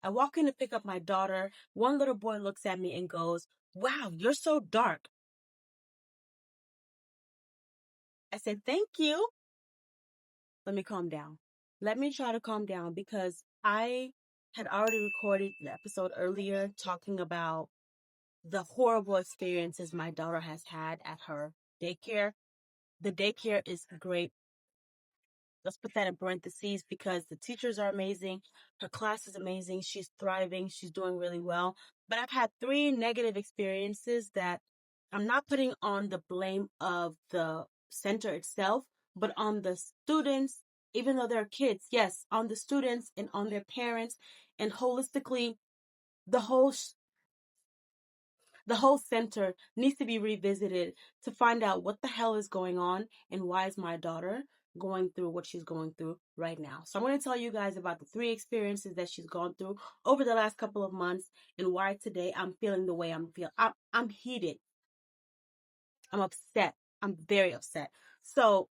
I walk in to pick up my daughter. One little boy looks at me and goes, "Wow, you're so dark." I said, "Thank you." Let me calm down. Let me try to calm down because I had already recorded the episode earlier talking about the horrible experiences my daughter has had at her daycare. The daycare is great. Let's put that in parentheses because the teachers are amazing. Her class is amazing. She's thriving. She's doing really well. But I've had three negative experiences that I'm not putting on the blame of the center itself, but on the students, even though they're kids. Yes, on the students and on their parents, and holistically, the whole the whole center needs to be revisited to find out what the hell is going on and why is my daughter going through what she's going through right now. So I'm going to tell you guys about the three experiences that she's gone through over the last couple of months and why today I'm feeling the way I'm feeling. I'm heated. I'm upset. I'm very upset. So,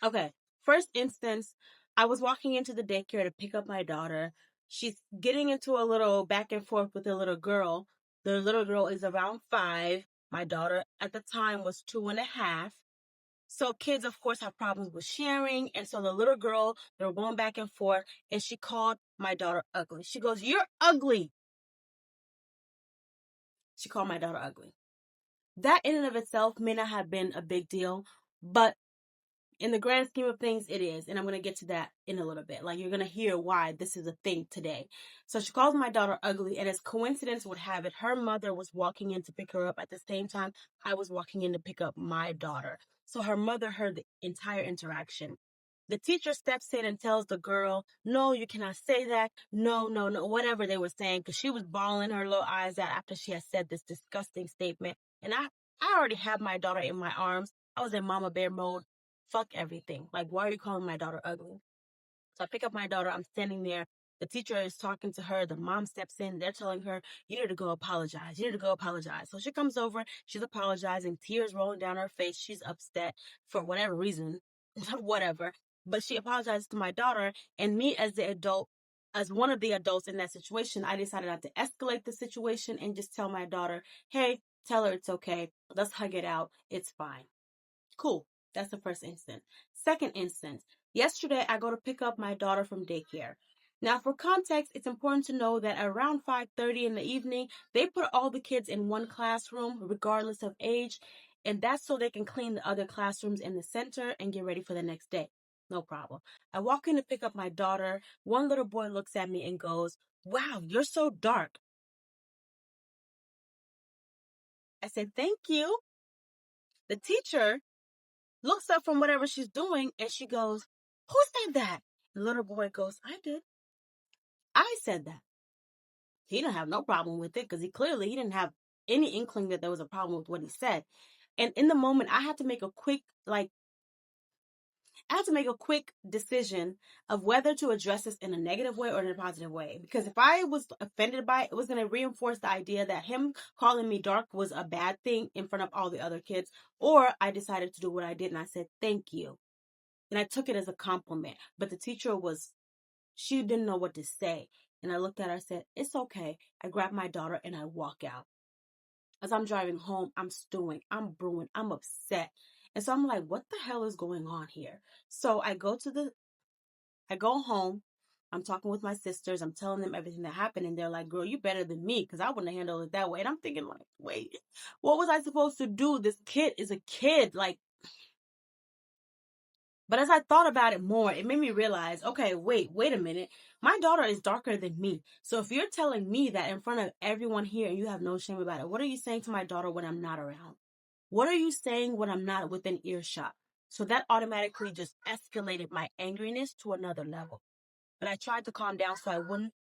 okay. First instance, I was walking into the daycare to pick up my daughter. She's getting into a little back and forth with a little girl. The little girl is around 5. My daughter at the time was 2.5. So kids, of course, have problems with sharing. And so the little girl, they were going back and forth, and she called my daughter ugly. She goes, "You're ugly." She called my daughter ugly. That in and of itself may not have been a big deal, but in the grand scheme of things, it is. And I'm going to get to that in a little bit. Like, you're going to hear why this is a thing today. So she calls my daughter ugly. And as coincidence would have it, her mother was walking in to pick her up at the same time I was walking in to pick up my daughter. So her mother heard the entire interaction. The teacher steps in and tells the girl, "No, you cannot say that. No, no, no," whatever they were saying, because she was bawling her little eyes out after she had said this disgusting statement. And I already have my daughter in my arms. I was in mama bear mode. Fuck everything. Like, why are you calling my daughter ugly? So I pick up my daughter. I'm standing there. The teacher is talking to her. The mom steps in. They're telling her, "You need to go apologize. You need to go apologize." So she comes over. She's apologizing, tears rolling down her face. She's upset for whatever reason, whatever. But she apologizes to my daughter. And me, as the adult, as one of the adults in that situation, I decided not to escalate the situation and just tell my daughter, "Hey, tell her it's okay. Let's hug it out. It's fine." Cool. That's the first instance. Second instance, yesterday I go to pick up my daughter from daycare. Now, for context, it's important to know that around 5:30 in the evening, they put all the kids in one classroom, regardless of age, and that's so they can clean the other classrooms in the center and get ready for the next day. No problem. I walk in to pick up my daughter. One little boy looks at me and goes, "Wow, you're so dark." I said, "Thank you." The teacher looks up from whatever she's doing and she goes, "Who said that?" The little boy goes, "I did. I said that." He didn't have no problem with it because he didn't have any inkling that there was a problem with what he said. And in the moment, I had to make a quick decision of whether to address this in a negative way or in a positive way. Because if I was offended by it, it was going to reinforce the idea that him calling me dark was a bad thing in front of all the other kids. Or I decided to do what I did and I said, "Thank you." And I took it as a compliment. But the teacher she didn't know what to say. And I looked at her and said, "It's okay." I grab my daughter and I walk out. As I'm driving home, I'm stewing, I'm brewing, I'm upset. And so I'm like, what the hell is going on here? So I go home. I'm talking with my sisters. I'm telling them everything that happened. And they're like, "Girl, you better than me because I wouldn't have handled it that way." And I'm thinking like, wait, what was I supposed to do? This kid is a kid. Like, but as I thought about it more, it made me realize, okay, wait a minute. My daughter is darker than me. So if you're telling me that in front of everyone here and you have no shame about it, what are you saying to my daughter when I'm not around? What are you saying when I'm not within earshot? So that automatically just escalated my angriness to another level. But I tried to calm down so I wouldn't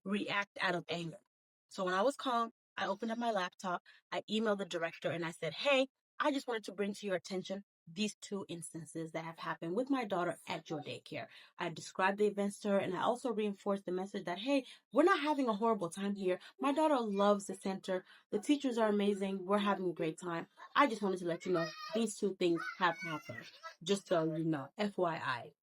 react out of anger. So when I was calm, I opened up my laptop, I emailed the director, and I said, "Hey, I just wanted to bring to your attention these two instances that have happened with my daughter at your daycare." I described the events to her, and I also reinforced the message that, hey, we're not having a horrible time here. My daughter loves the center. The teachers are amazing. We're having a great time. I just wanted to let you know these two things have happened. Just so you know, FYI.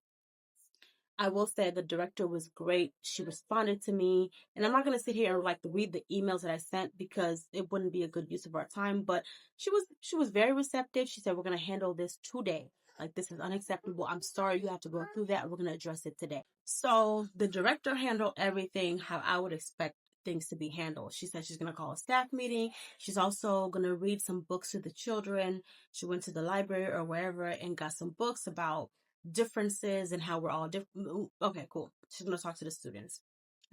I will say the director was great. She responded to me, and I'm not going to sit here and like read the emails that I sent because it wouldn't be a good use of our time, but she was very receptive. She said, "We're going to handle this today. Like, this is unacceptable. I'm sorry you have to go through that. We're going to address it today." So the director handled everything how I would expect things to be handled. She said she's going to call a staff meeting. She's also going to read some books to the children. She went to the library or wherever and got some books about differences and how we're all different. Okay, cool. She's going to talk to the students.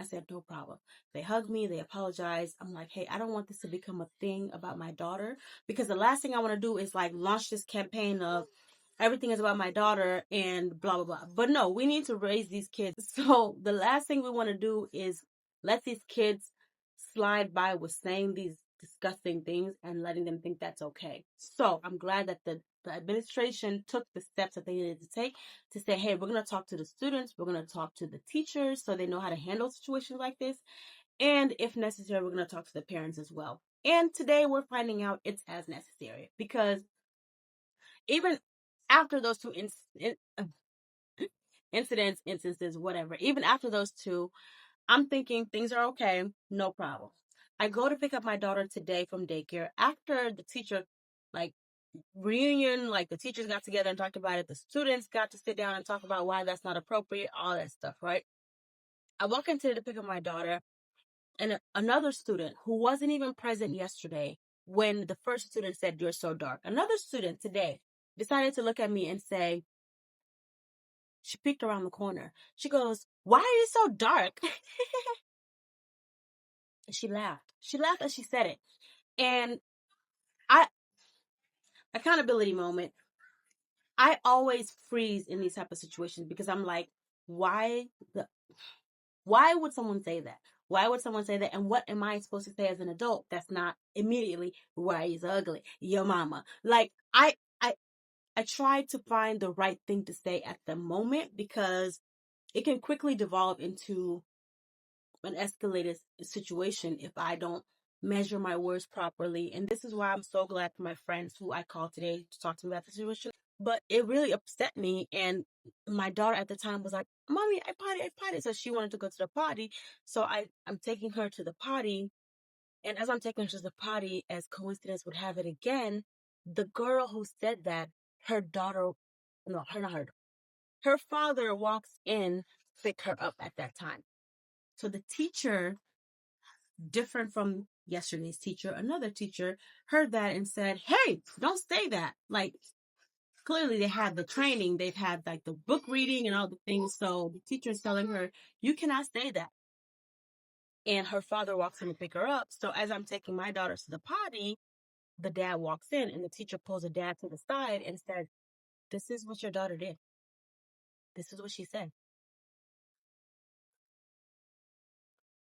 I said, no problem. They hugged me. They apologized. I'm like, hey, I don't want this to become a thing about my daughter, because the last thing I want to do is like launch this campaign of everything is about my daughter and blah, blah, blah. But no, we need to raise these kids. So the last thing we want to do is let these kids slide by with saying these disgusting things and letting them think that's okay. So I'm glad that the administration took the steps that they needed to take to say, hey, we're going to talk to the students. We're going to talk to the teachers so they know how to handle situations like this. And if necessary, we're going to talk to the parents as well. And today we're finding out it's as necessary, because even after those two instances, whatever, even after those two, I'm thinking things are okay, no problem. I go to pick up my daughter today from daycare after the teacher, like, reunion, like the teachers got together and talked about it. The students got to sit down and talk about why that's not appropriate, all that stuff, right? I walk into to pick up my daughter, and another student who wasn't even present yesterday when the first student said, "You're so dark." Another student today decided to look at me and say, she peeked around the corner. She goes, "Why are you so dark?" And she laughed. She laughed as she said it. And I, accountability moment, I always freeze in these type of situations because I'm like, why the why would someone say that? Why would someone say that? And what am I supposed to say as an adult that's not immediately, "Why is ugly? Your mama." Like, I try to find the right thing to say at the moment, because it can quickly devolve into an escalated situation if I don't measure my words properly. And this is why I'm so glad for my friends who I called today to talk to me about the situation. But it really upset me. And my daughter at the time was like, "Mommy, I potty." So she wanted to go to the potty. So I'm taking her to the potty. And as I'm taking her to the potty, as coincidence would have it again, the girl who said that, her daughter, no, her, not her, her father walks in to pick her up at that time. So the teacher, different from yesterday's teacher, another teacher heard that and said, "Hey, don't say that." Like, clearly they had the training, they've had like the book reading and all the things. So the teacher is telling her, "You cannot say that." And her father walks in to pick her up. So as I'm taking my daughter to the potty, the dad walks in and the teacher pulls the dad to the side and said, "This is what your daughter did. This is what she said."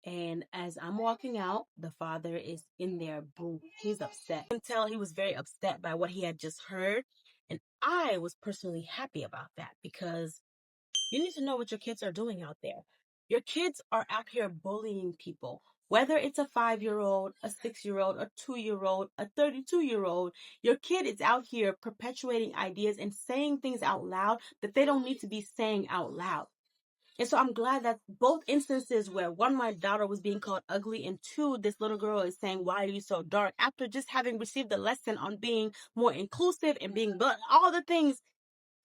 And as I'm walking out, the father is in there. Boom. He's upset. I can tell he was very upset by what he had just heard. And I was personally happy about that, because you need to know what your kids are doing out there. Your kids are out here bullying people. Whether it's a 5-year-old, a 6-year-old, a 2-year-old, a 32-year-old, your kid is out here perpetuating ideas and saying things out loud that they don't need to be saying out loud. And so I'm glad that both instances where, one, my daughter was being called ugly, and two, this little girl is saying, "Why are you so dark?" after just having received a lesson on being more inclusive and being all the things,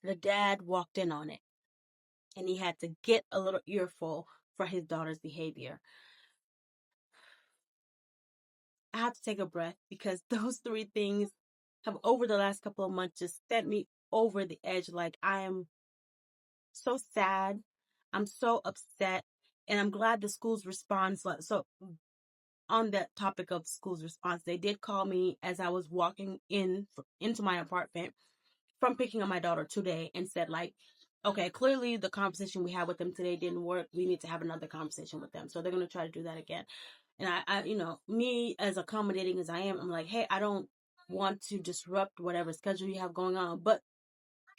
the dad walked in on it. And he had to get a little earful for his daughter's behavior. I have to take a breath, because those three things have, over the last couple of months, just sent me over the edge. Like, I am so sad. I'm so upset. And I'm glad the school's response. So on that topic of school's response, they did call me as I was walking into my apartment from picking up my daughter today and said, like, "Okay, clearly the conversation we had with them today didn't work. We need to have another conversation with them." So they're going to try to do that again. And I, me, as accommodating as I am, I'm like, "Hey, I don't want to disrupt whatever schedule you have going on." But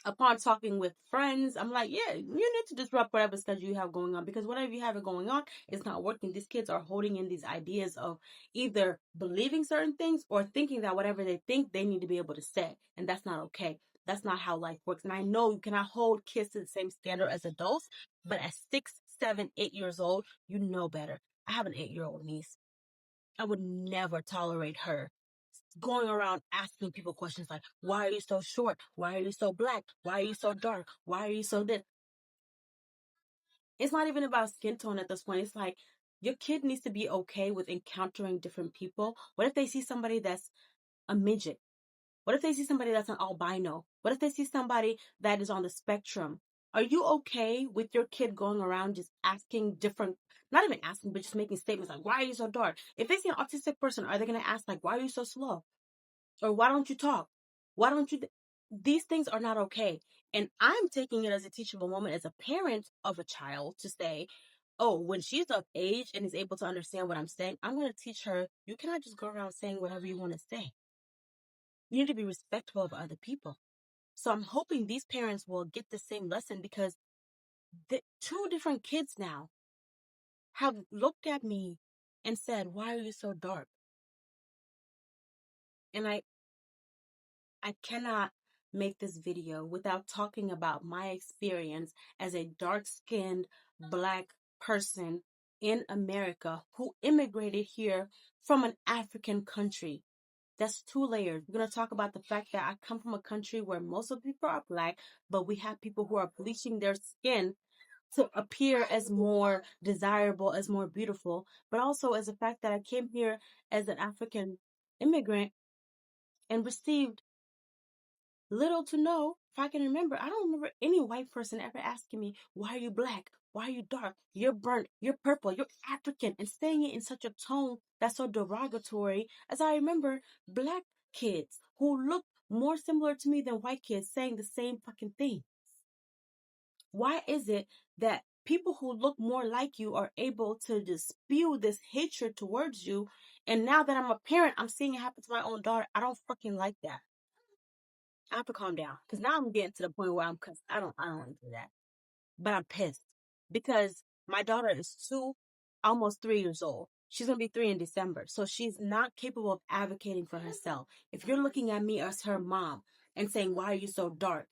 upon talking with friends, I'm like, "Yeah, you need to disrupt whatever schedule you have going on, because whatever you have going on is not working." These kids are holding in these ideas of either believing certain things or thinking that whatever they think they need to be able to say, and that's not okay. That's not how life works. And I know you cannot hold kids to the same standard as adults, but at 6, 7, 8 years old, you know better. I have an 8-year-old niece. I would never tolerate her going around asking people questions like, why are you so short? Why are you so black? Why are you so dark? Why are you so this? It's not even about skin tone at this point. It's like your kid needs to be okay with encountering different people. What if they see somebody that's a midget? What if they see somebody that's an albino? What if they see somebody that is on the spectrum? Are you okay with your kid going around just asking different, not even asking, but just making statements like, why are you so dark? If they see an autistic person, are they going to ask, like, why are you so slow? Or why don't you talk? Why don't you? These things are not okay. And I'm taking it as a teachable moment as a parent of a child to say, oh, when she's of age and is able to understand what I'm saying, I'm going to teach her, you cannot just go around saying whatever you want to say. You need to be respectful of other people. So I'm hoping these parents will get the same lesson, because the two different kids now have looked at me and said, why are you so dark? And I cannot make this video without talking about my experience as a dark-skinned black person in America who immigrated here from an African country. That's two layers. We're going to talk about the fact that I come from a country where most of the people are black, but we have people who are bleaching their skin to appear as more desirable, as more beautiful, but also as the fact that I came here as an African immigrant and received little to no, if I can remember, I don't remember any white person ever asking me, why are you black? Why are you dark? You're burnt. You're purple. You're African. And saying it in such a tone that's so derogatory, as I remember black kids who look more similar to me than white kids saying the same fucking thing. Why is it that people who look more like you are able to just spew this hatred towards you? And now that I'm a parent, I'm seeing it happen to my own daughter. I don't fucking like that. I have to calm down, because now I'm getting to the point where I'm cussed. I don't want to do that. But I'm pissed because my daughter is 2, almost 3 years old. She's going to be 3 in December. So she's not capable of advocating for herself. If you're looking at me as her mom and saying, why are you so dark?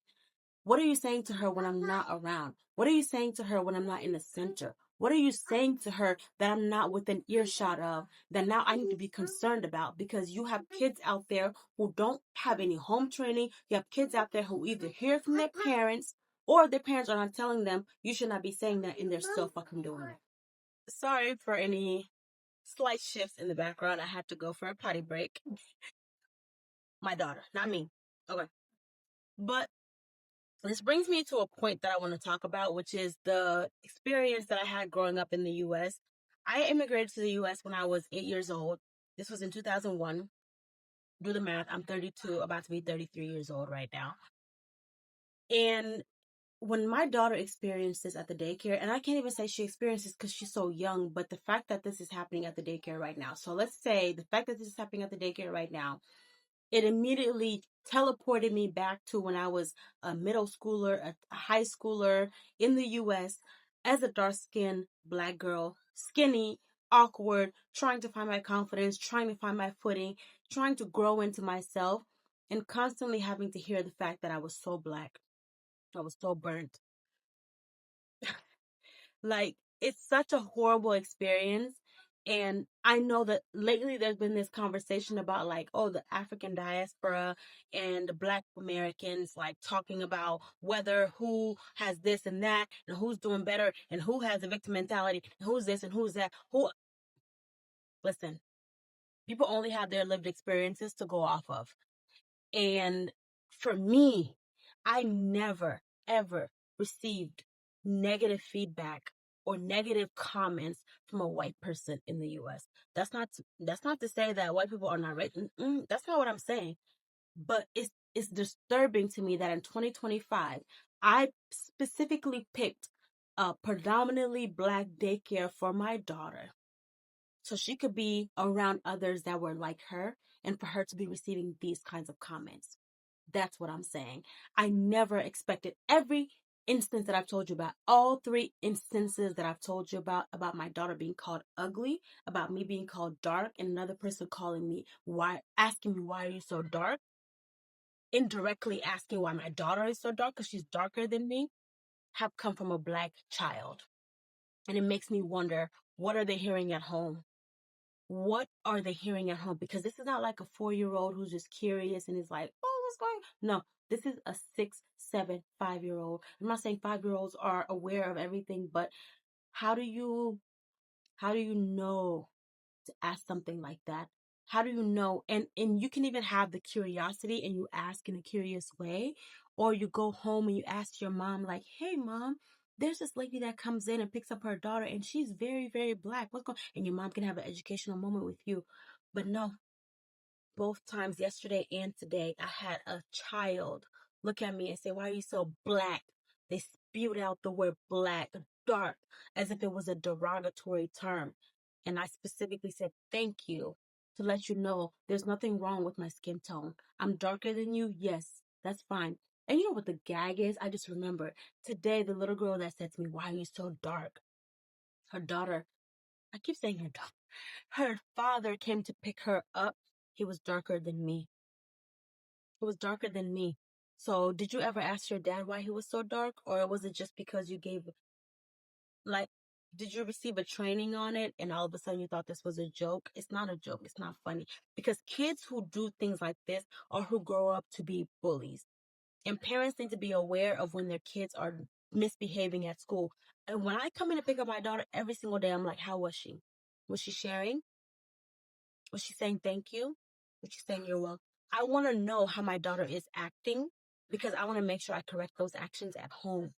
What are you saying to her when I'm not around? What are you saying to her when I'm not in the center? What are you saying to her that I'm not within earshot of, that now I need to be concerned about? Because you have kids out there who don't have any home training. You have kids out there who either hear from their parents or their parents are not telling them you should not be saying that, and they're still fucking doing it. Sorry for any slight shifts in the background. I had to go for a potty break. My daughter, not me. Okay. But this brings me to a point that I want to talk about, which is the experience that I had growing up in the U.S. I immigrated to the U.S. when I was 8 years old. This was in 2001. Do the math. I'm 32, about to be 33 years old right now. And when my daughter experienced this at the daycare, and I can't even say she experienced this because she's so young, but the fact that this is happening at the daycare right now. So let's say the fact that this is happening at the daycare right now, it immediately teleported me back to when I was a middle schooler, a high schooler in the US as a dark-skinned black girl, skinny, awkward, trying to find my confidence, trying to find my footing, trying to grow into myself, and constantly having to hear the fact that I was so black. I was so burnt. Like, it's such a horrible experience. And I know that lately there's been this conversation about, like, oh, the African diaspora and the Black Americans, like, talking about whether who has this and that and who's doing better and who has the victim mentality and who's this and who's that. Listen, people only have their lived experiences to go off of. And for me, I never, ever received negative feedback or negative comments from a white person in the US. That's not to say that white people are not right. That's not what I'm saying. But it's disturbing to me that in 2025, I specifically picked a predominantly black daycare for my daughter so she could be around others that were like her, and for her to be receiving these kinds of comments. That's what I'm saying. I never expected every instance that I've told you about, all 3 instances that I've told you about my daughter being called ugly, about me being called dark, and another person calling me, asking me, why are you so dark? indirectly asking why my daughter is so dark, because she's darker than me, have come from a Black child. And it makes me wonder, what are they hearing at home? What are they hearing at home? Because this is not like a 4-year-old who's just curious and is like, oh, what's going on? No, this is a 6, 7, 5-year-old. I'm not saying 5-year-olds are aware of everything, but how do you know to ask something like that? How do you know? And you can even have the curiosity and you ask in a curious way, or you go home and you ask your mom, like, hey mom, there's this lady that comes in and picks up her daughter and she's very, very Black. What's going on? And your mom can have an educational moment with you. But no, both times, yesterday and today, I had a child look at me and say, why are you so Black? They spewed out the word Black, dark, as if it was a derogatory term. And I specifically said, thank you, to let you know there's nothing wrong with my skin tone. I'm darker than you. Yes, that's fine. And you know what the gag is? I just remembered today, the little girl that said to me, why are you so dark? Her daughter, I keep saying her daughter, her father came to pick her up. He was darker than me. He was darker than me. So did you ever ask your dad why he was so dark? Or was it just because you gave, like, did you receive a training on it and all of a sudden you thought this was a joke? It's not a joke. It's not funny. Because kids who do things like this are who grow up to be bullies. And parents need to be aware of when their kids are misbehaving at school. And when I come in to pick up my daughter every single day, I'm like, how was she? Was she sharing? Was she saying thank you? Was she saying you're welcome? I want to know how my daughter is acting because I want to make sure I correct those actions at home.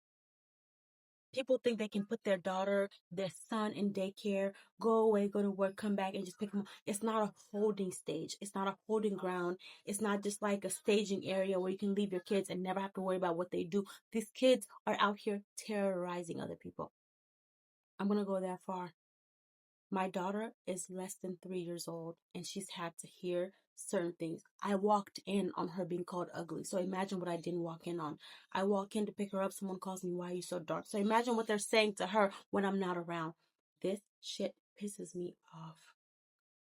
People think they can put their daughter, their son in daycare, go away, go to work, come back, and just pick them up. It's not a holding stage. It's not a holding ground. It's not just like a staging area where you can leave your kids and never have to worry about what they do. These kids are out here terrorizing other people. I'm going to go that far. My daughter is less than 3 years old and she's had to hear certain things. I walked in on her being called ugly. So imagine what I didn't walk in on. I walk in to pick her up. Someone calls me, why are you so dark? So imagine what they're saying to her when I'm not around. This shit pisses me off.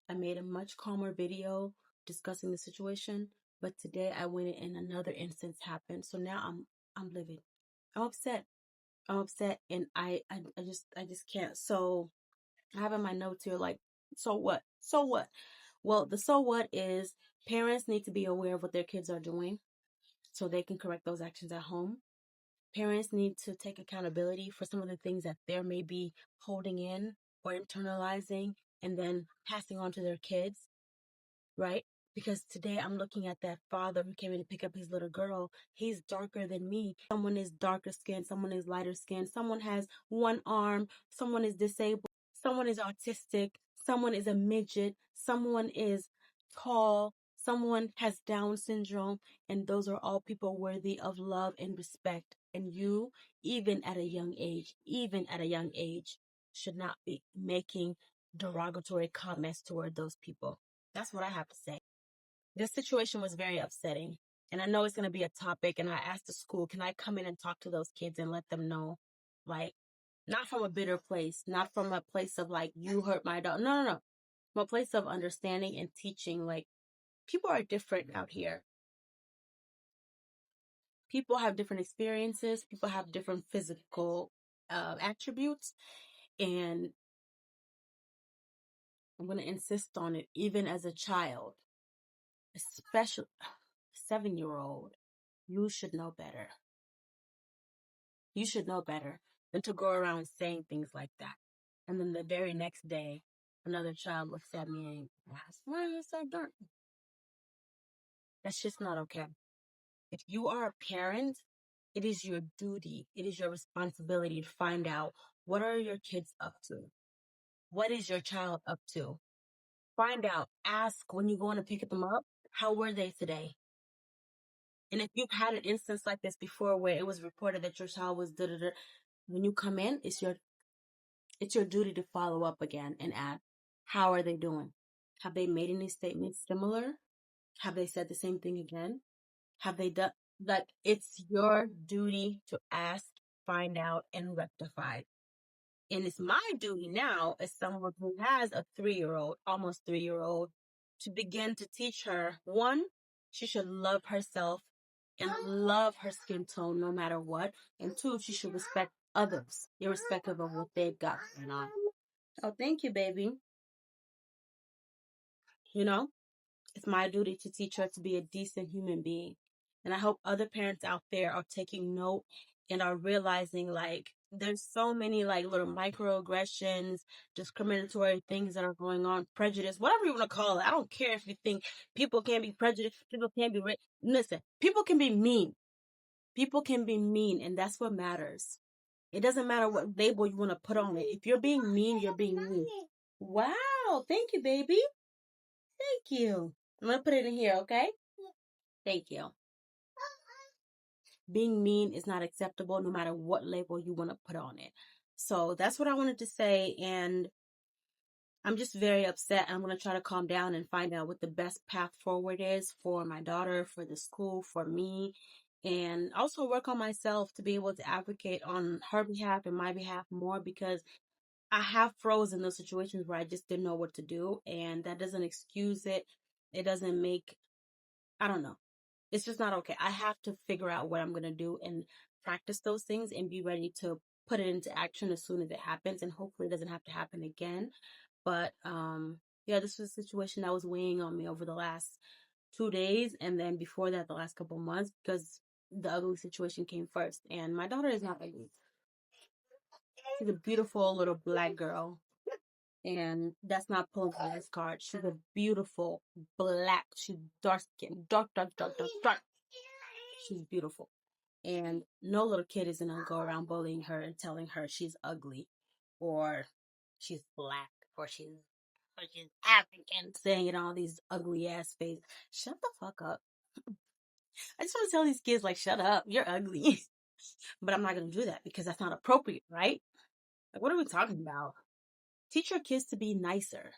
I made a much calmer video discussing the situation, but today I went in and another instance happened. So now I'm livid. I'm upset. And I just can't. So I have in my notes here, like, so what? So what? Well, the so what is parents need to be aware of what their kids are doing so they can correct those actions at home. Parents need to take accountability for some of the things that they may be holding in or internalizing and then passing on to their kids, right? Because today I'm looking at that father who came in to pick up his little girl. He's darker than me. Someone is darker skinned, someone is lighter skinned, someone has one arm, someone is disabled. Someone is autistic, someone is a midget, someone is tall, someone has Down syndrome, and those are all people worthy of love and respect. And you, even at a young age, should not be making derogatory comments toward those people. That's what I have to say. This situation was very upsetting. And I know it's going to be a topic. And I asked the school, can I come in and talk to those kids and let them know, like, not from a bitter place, not from a place of like, you hurt my dog. No. From a place of understanding and teaching, like, people are different out here. People have different experiences. People have different physical attributes. And I'm going to insist on it, even as a child, especially 7-year-old, you should know better. You should know better than to go around saying things like that. And then the very next day, another child looks at me and asks, why are you so dark? That's just not okay. If you are a parent, it is your duty, it is your responsibility to find out, what are your kids up to? What is your child up to? Find out. Ask when you go in to pick them up, how were they today? And if you've had an instance like this before where it was reported that your child was da-da-da, when you come in, it's your duty to follow up again and ask, how are they doing? Have they made any statements similar? Have they said the same thing again? Have they done, like, it's your duty to ask, find out, and rectify. And it's my duty now, as someone who has a 3-year-old, almost 3-year-old, to begin to teach her, one, she should love herself and love her skin tone no matter what. And two, she should respect others, irrespective of what they've got going on. Oh, thank you, baby. You know, it's my duty to teach her to be a decent human being. And I hope other parents out there are taking note and are realizing like there's so many like little microaggressions, discriminatory things that are going on, prejudice, whatever you want to call it. I don't care if you think people can be prejudiced, people can be listen, people can be mean. People can be mean, and that's what matters. It doesn't matter what label you want to put on it. If you're being mean, you're being mean. Wow, thank you, baby. Thank you. I'm gonna put it in here, okay? Thank you. Being mean is not acceptable no matter what label you want to put on it. So that's what I wanted to say. And I'm just very upset. I'm going to try to calm down and find out what the best path forward is for my daughter, for the school, for me, and also work on myself to be able to advocate on her behalf and my behalf more, because I have froze in those situations where I just didn't know what to do. And that doesn't excuse it. It doesn't make, I don't know. It's just not okay. I have to figure out what I'm going to do and practice those things and be ready to put it into action as soon as it happens. And hopefully it doesn't have to happen again. But, yeah, this was a situation that was weighing on me over the last 2 days. And then before that, the last couple months, because the ugly situation came first. And my daughter is not ugly. She's a beautiful little black girl. And that's not pulling for this card. She's a beautiful black. She's dark skin. Dark, dark, dark, dark, dark. She's beautiful. And no little kid is gonna go around bullying her and telling her she's ugly or she's black or she's African, saying it on these ugly ass faces. Shut the fuck up. I just want to tell these kids, like, shut up, you're ugly. But I'm not gonna do that because that's not appropriate, right? Like, what are we talking about? Teach your kids to be nicer.